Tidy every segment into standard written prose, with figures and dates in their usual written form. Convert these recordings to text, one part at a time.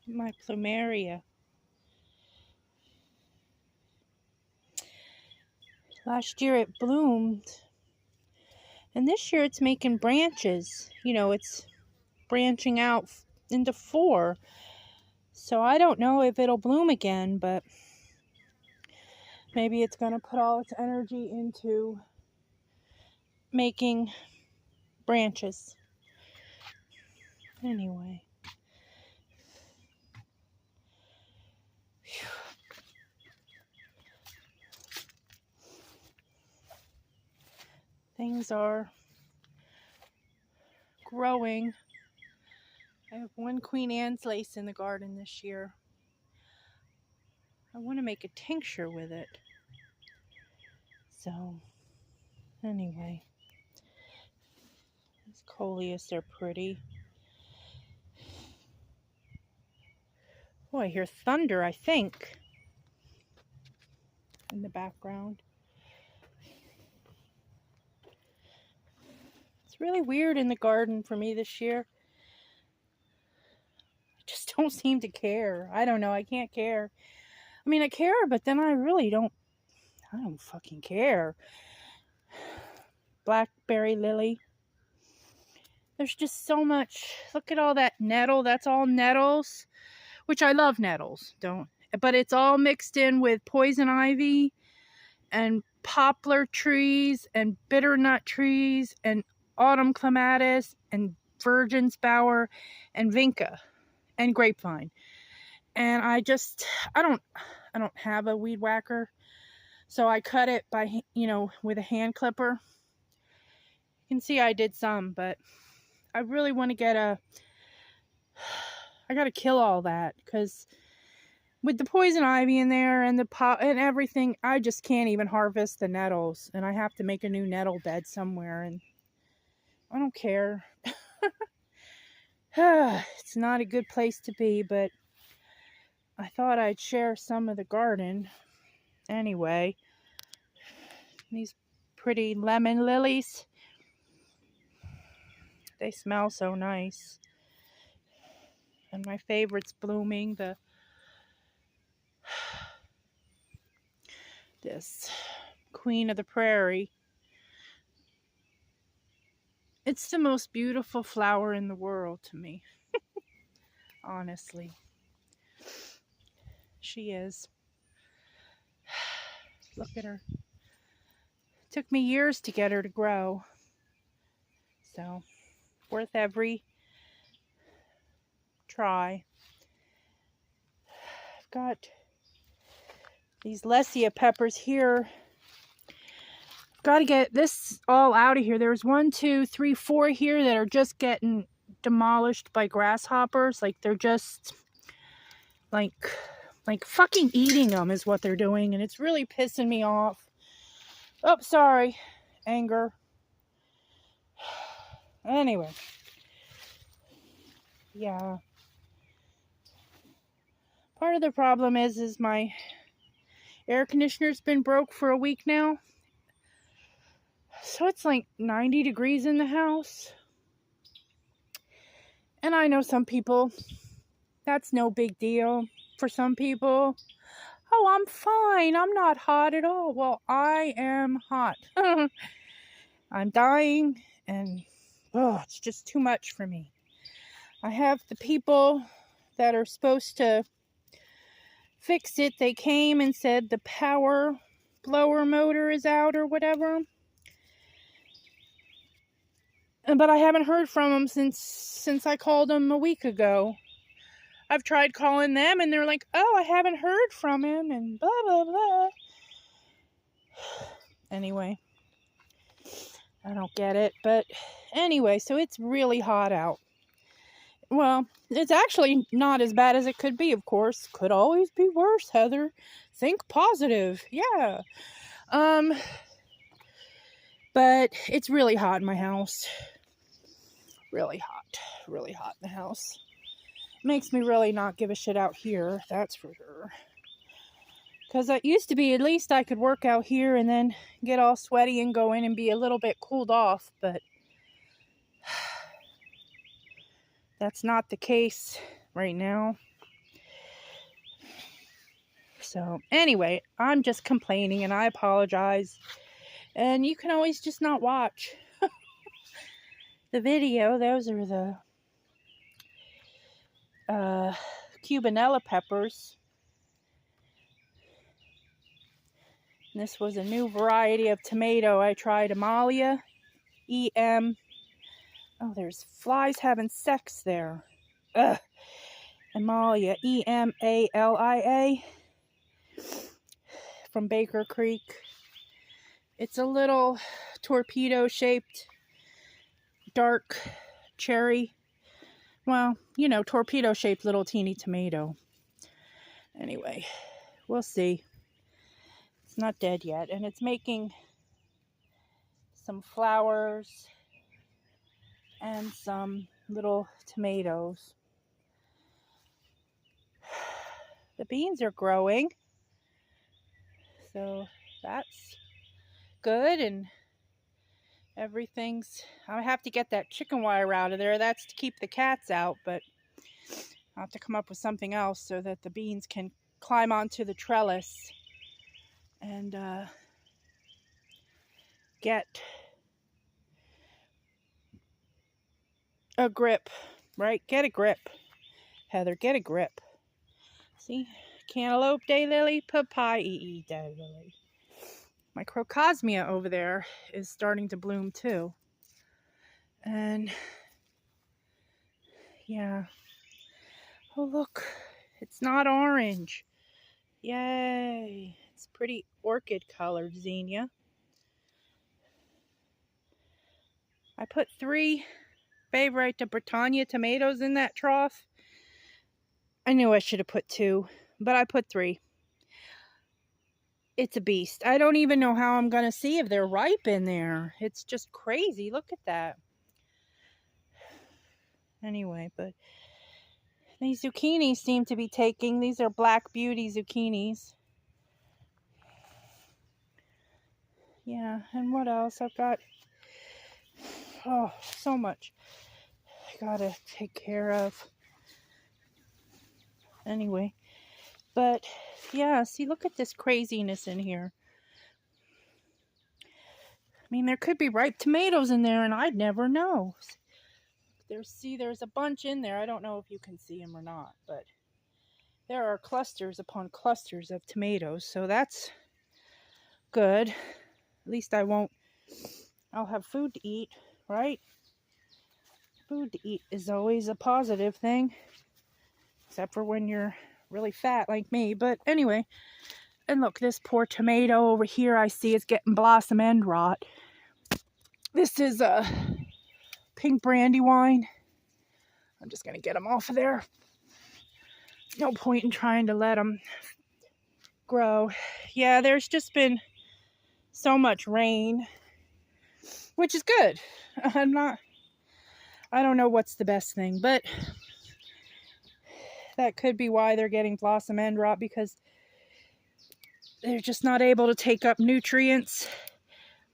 My plumeria. Last year it bloomed, and this year it's making branches. You know, it's branching out into 4. So I don't know if it'll bloom again, but maybe it's going to put all its energy into making branches. Anyway. Things are growing. I have 1 Queen Anne's lace in the garden this year. I want to make a tincture with it. So, anyway. These coleus are pretty. Oh, I hear thunder, I think, in the background. It's really weird in the garden for me this year. I just don't seem to care. I don't know, I can't care. I mean, I care, but then I really don't. I don't fucking care. Blackberry lily. There's just so much. Look at all that nettle. That's all nettles, which I love nettles. But it's all mixed in with poison ivy and poplar trees and bitternut trees and autumn clematis and virgin's bower and vinca and grapevine. And I don't have a weed whacker, so I cut it by, with a hand clipper. You can see I did some, but I really want to I gotta kill all that, because with the poison ivy in there and the pot and everything, I just can't even harvest the nettles, and I have to make a new nettle bed somewhere, and I don't care. It's not a good place to be, but I thought I'd share some of the garden. Anyway, these pretty lemon lilies, they smell so nice. And my favorite's blooming, this Queen of the Prairie. It's the most beautiful flower in the world to me. Honestly. She is. Look at her. It took me years to get her to grow. So, worth every try. I've got these Lecia peppers here. Got to get this all out of here. There's 1, 2, 3, 4 here that are just getting demolished by grasshoppers. Like, they're just like fucking eating them is what they're doing, and it's really pissing me off. Oh, sorry. Anger. Anyway. Yeah. Part of the problem is my air conditioner's been broke for a week now. So it's like 90 degrees in the house. And I know some people, that's no big deal. For some people, oh, I'm fine. I'm not hot at all. Well, I am hot. I'm dying, and it's just too much for me. I have the people that are supposed to fix it. They came and said the power blower motor is out or whatever. But I haven't heard from them since I called them a week ago. I've tried calling them, and they're like, oh, I haven't heard from him, and blah, blah, blah. Anyway, I don't get it. But anyway, so it's really hot out. Well, it's actually not as bad as it could be, of course. Could always be worse, Heather. Think positive. Yeah. But it's really hot in my house. Really hot. Really hot in the house. Makes me really not give a shit out here, that's for sure. Because it used to be, at least I could work out here and then get all sweaty and go in and be a little bit cooled off, but that's not the case right now. So anyway, I'm just complaining and I apologize. And you can always just not watch the video. Those are the Cubanella peppers. And this was a new variety of tomato I tried, Amalia EM. Oh, there's flies having sex there. Ugh. Amalia EMALIA from Baker Creek. It's a little torpedo-shaped dark cherry. Well, you know, torpedo-shaped little teeny tomato. Anyway, we'll see. It's not dead yet, and it's making some flowers and some little tomatoes. The beans are growing, so that's good, and everything's... I have to get that chicken wire out of there. That's to keep the cats out, but I'll have to come up with something else so that the beans can climb onto the trellis and get a grip, right? Get a grip, Heather, get a grip. See? Cantaloupe daylily, papaya daylily. My crocosmia over there is starting to bloom too. And yeah. Oh, look. It's not orange. Yay. It's pretty orchid colored zinnia. I put 3 Favorite de Bretagne tomatoes in that trough. I knew I should have put 2, but I put 3. It's a beast. I don't even know how I'm going to see if they're ripe in there. It's just crazy. Look at that. Anyway, but these zucchinis seem to be taking. These are Black Beauty zucchinis. Yeah, and what else? I've got, oh, so much I gotta take care of. Anyway, but yeah, see, look at this craziness in here. I mean, there could be ripe tomatoes in there and I'd never know. There's a bunch in there. I don't know if you can see them or not, but there are clusters upon clusters of tomatoes, so that's good. At least I'll have food to eat, right? Food to eat is always a positive thing, except for when you're really fat like me. But anyway, and look, this poor tomato over here I see is getting blossom end rot. This is a pink Brandywine. I'm just going to get them off of there. No point in trying to let them grow. Yeah, there's just been so much rain, which is good. I don't know what's the best thing, but that could be why they're getting blossom end rot, because they're just not able to take up nutrients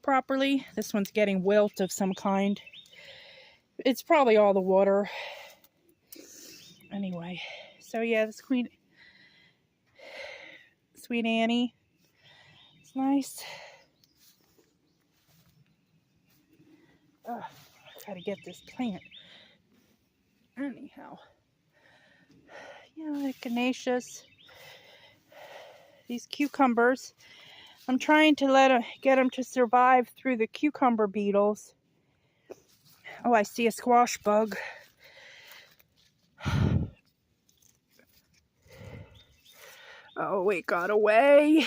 properly. This one's getting wilt of some kind. It's probably all the water. Anyway, so yeah, this Sweet Annie. It's nice. I gotta get this plant. Anyhow, yeah, the Echinacea. These cucumbers. I'm trying to get them to survive through the cucumber beetles. Oh, I see a squash bug. Oh, it got away.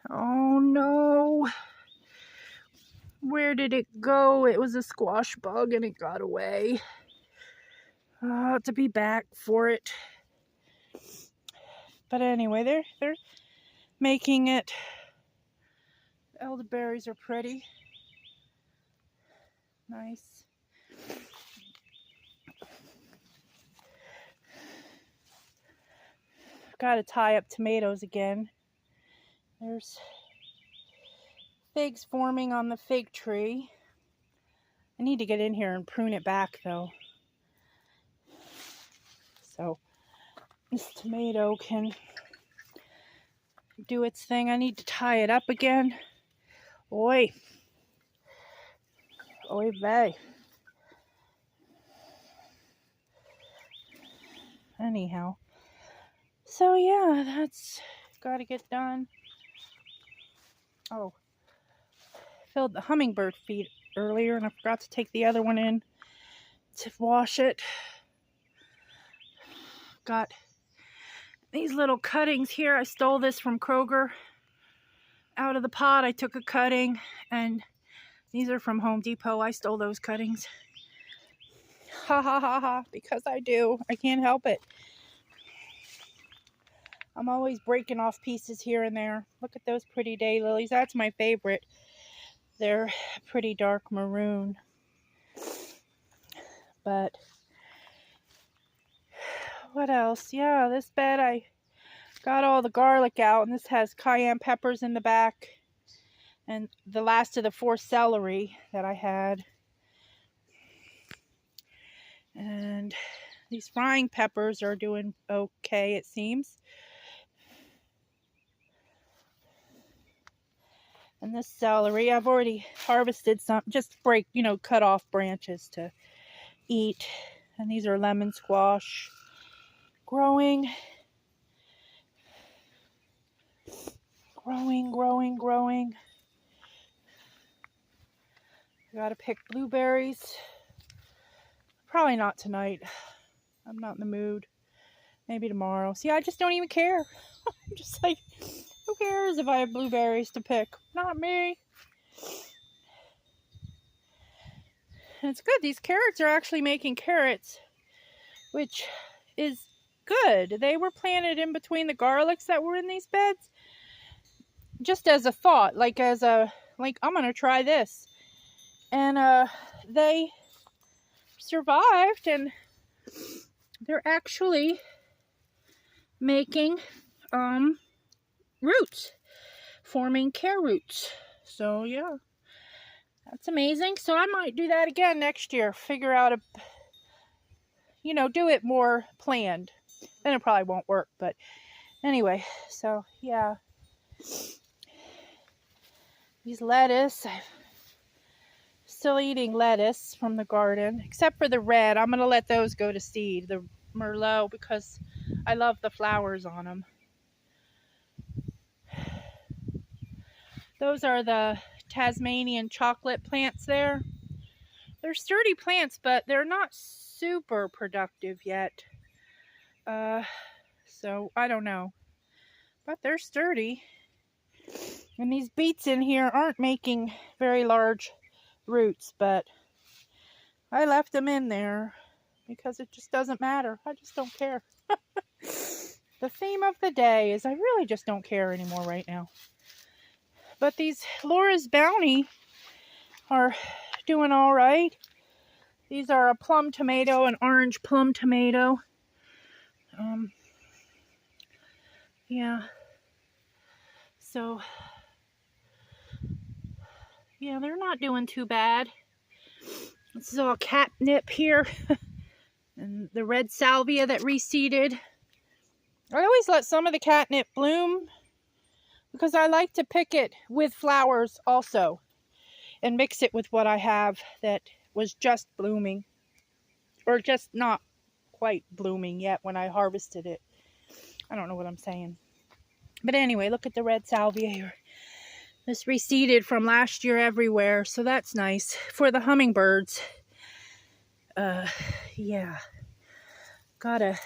Oh no. Where did it go? It was a squash bug and it got away. I'll have to be back for it. But anyway, they're making it. The elderberries are pretty. Nice. I've got to tie up tomatoes again. There's figs forming on the fig tree. I need to get in here and prune it back though, so this tomato can do its thing. I need to tie it up again. Oy. Oy vey. Anyhow. So yeah, that's got to get done. Oh. Filled the hummingbird feed earlier and I forgot to take the other one in to wash it. Got these little cuttings here. I stole this from Kroger. Out of the pot, I took a cutting, and these are from Home Depot. I stole those cuttings. Ha ha ha ha, because I do. I can't help it. I'm always breaking off pieces here and there. Look at those pretty daylilies. That's my favorite. They're pretty dark maroon. But what else? Yeah, this bed I got all the garlic out, and this has cayenne peppers in the back. And the last of the 4 celery that I had. And these frying peppers are doing okay, it seems. And this celery, I've already harvested some, just cut off branches to eat. And these are lemon squash growing. Growing. I gotta pick blueberries. Probably not tonight. I'm not in the mood. Maybe tomorrow. See, I just don't even care. I'm just like, who cares if I have blueberries to pick? Not me. And it's good. These carrots are actually making carrots, which is good. They were planted in between the garlics that were in these beds. Just as a thought, I'm going to try this. And they survived, and they're actually making roots, forming carrot roots. So yeah, that's amazing. So I might do that again next year. Figure out do it more planned. Then it probably won't work, but anyway. So yeah, these lettuce. I'm still eating lettuce from the garden, except for the red. I'm gonna let those go to seed. The Merlot, because I love the flowers on them. Those are the Tasmanian chocolate plants there. They're sturdy plants, but they're not super productive yet. So I don't know. But they're sturdy. And these beets in here aren't making very large roots, but I left them in there because it just doesn't matter. I just don't care. The theme of the day is I really just don't care anymore right now. But these Laura's Bounty are doing all right. These are a plum tomato, an orange plum tomato. Yeah. So, yeah, they're not doing too bad. This is all catnip here. And the red salvia that reseeded. I always let some of the catnip bloom because I like to pick it with flowers also and mix it with what I have that was just blooming or just not quite blooming yet when I harvested it. I don't know what I'm saying. But anyway, look at the red salvia here. This reseeded from last year everywhere, so that's nice for the hummingbirds. Yeah. Gotta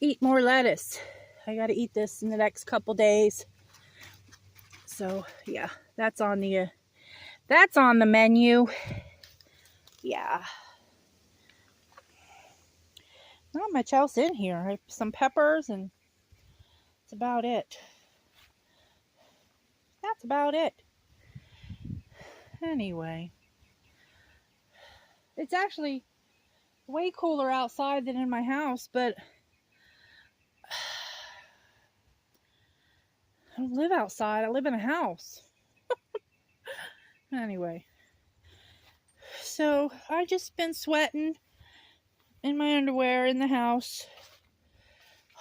eat more lettuce. I gotta eat this in the next couple days. So yeah, that's on the menu. Yeah. Not much else in here. I have some peppers and that's about it. That's about it. Anyway. It's actually way cooler outside than in my house, but I don't live outside. I live in a house. Anyway. So, I just been sweating in my underwear in the house.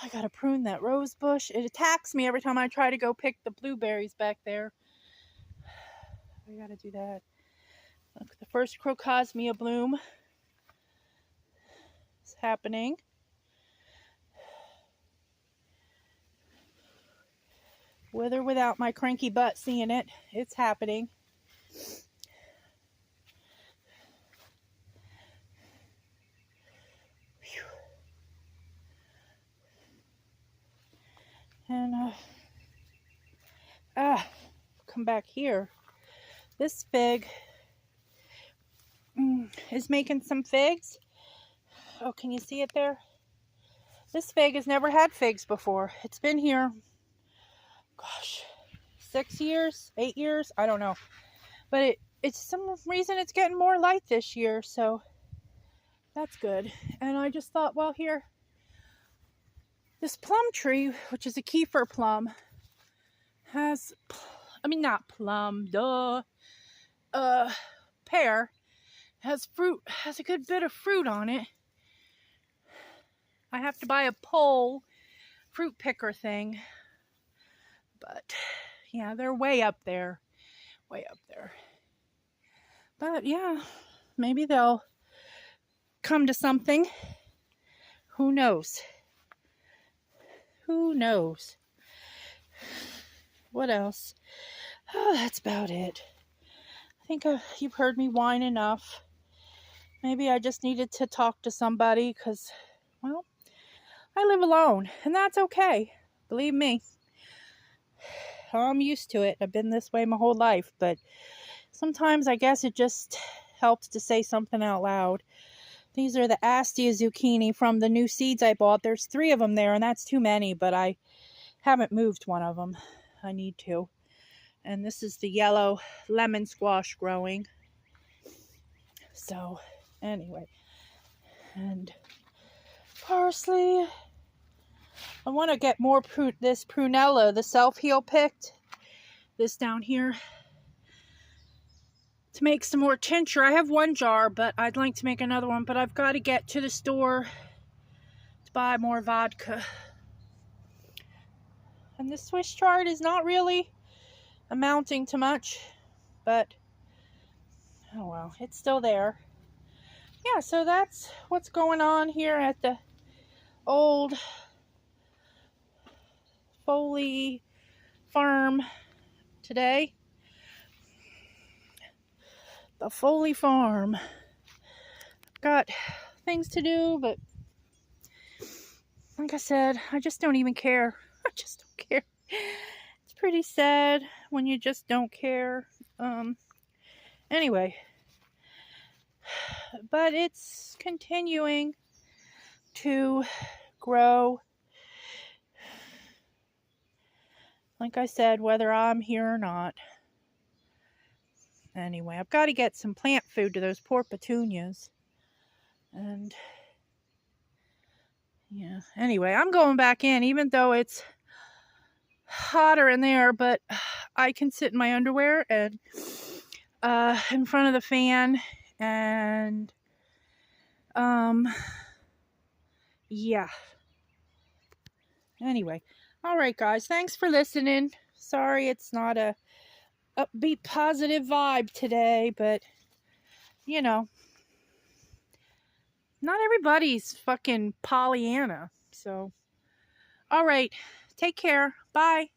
I gotta prune that rose bush. It attacks me every time I try to go pick the blueberries back there. I gotta do that. Look, the first crocosmia bloom is happening. With or without my cranky butt seeing it, it's happening. And come back here. This fig is making some figs. Oh, can you see it there? This fig has never had figs before. It's been here, gosh, 6 years, 8 years, I don't know. But it's some reason it's getting more light this year, so that's good. And I just thought, well, here, this plum tree, which is a Kiefer plum, has, not plum, pear, has fruit, has a good bit of fruit on it. I have to buy a pole fruit picker thing, but yeah, they're way up there. But yeah, maybe they'll come to something. Who knows? What else? Oh, that's about it. I think you've heard me whine enough. Maybe I just needed to talk to somebody because, well, I live alone, and that's okay. Believe me. I'm used to it. I've been this way my whole life, but sometimes I guess it just helps to say something out loud. These are the Astia zucchini from the new seeds I bought. There's 3 of them there, and that's too many, but I haven't moved one of them. I need to. And this is the yellow lemon squash growing. So, anyway. And parsley. I want to get more this prunella, the self-heal picked. This down here. To make some more tincture. I have 1 jar, but I'd like to make another one. But I've got to get to the store to buy more vodka. And this Swiss chard is not really amounting to much, but oh well, it's still there. Yeah, so that's what's going on here at the old Foley farm today. The Foley farm. I've got things to do, but like I said, I just don't even care. I just don't care. It's pretty sad when you just don't care. Anyway, but it's continuing to grow. Like I said, whether I'm here or not. Anyway, I've got to get some plant food to those poor petunias. And yeah, anyway, I'm going back in, even though it's hotter in there, but I can sit in my underwear and in front of the fan, and yeah. Anyway, all right, guys, thanks for listening. Sorry it's not a upbeat, positive vibe today, but you know, not everybody's fucking Pollyanna. So, all right, take care. Bye.